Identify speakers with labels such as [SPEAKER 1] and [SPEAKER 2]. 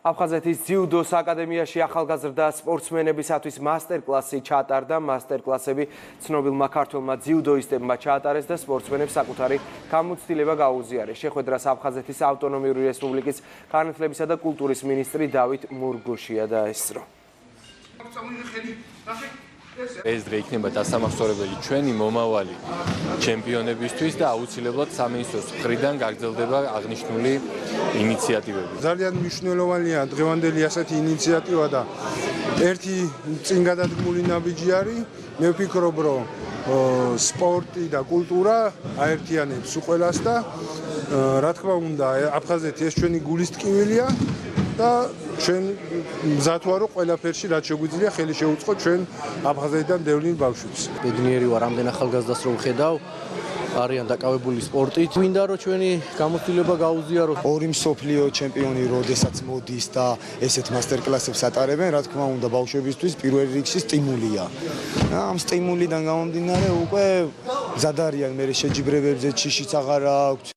[SPEAKER 1] აფხაზეთის ძიუდოს აკადემიაში ახალგაზრდა სპორტსმენებისათვის მასტერკლასი ჩაატარდა. მასტერკლასები ცნობილმა ქართველმა ძიუდოისტებმა ჩაატარეს და სპორტსმენებს საკუთარი გამოცდილება გაუზიარეს. შეხვედრას აფხაზეთის ავტონომიური რესპუბლიკის განათლებისა და კულტურის მინისტრი დავით მურგუშია დაესწრო.
[SPEAKER 2] ეს დღე იქნება დასამახსოვრებელი ჩვენი მომავალი ჩემპიონებისთვის და აუცილებლად სამინისტროს მხრიდან გაგრძელდება აღნიშნული ინიციატივები.
[SPEAKER 3] ძალიან მნიშვნელოვანია დღევანდელი ასეთი ინიციატივა და ერთი წინ გადადგმული ნაბიჯი არის. მე ვფიქრობ, რომ სპორტი და კულტურა აერთიანებს ყველას და რა თქმა უნდა, აფხაზეთი ეს ჩვენი გულის ტკივილია და ჩვენ მზად ვარ რომ ყველაფერში რაც შეგვიძლია ხელი შეუწყოთ ჩვენ აფხაზეთიდან დევნილ ბავშვებს.
[SPEAKER 4] ბედნიერი ვარ ამდენ ახალგაზრდას რომ ვხედავ არიან დაკავებული სპორტით. მინდა რომ ჩვენი გამოცდილება გაუზიაროთ.
[SPEAKER 5] ორი მსოფლიო ჩემპიონი როდესაც მოდის და ესეთ მასტერკლასებს ატარებენ, რა თქმა უნდა ბავშვებისთვის პირველ რიგში სტიმულია. ამ სტიმულიდან გამომდინარე უკვე მზად არიან მე შეჯიბრებებზე ჩიშიც აღარ აქვს.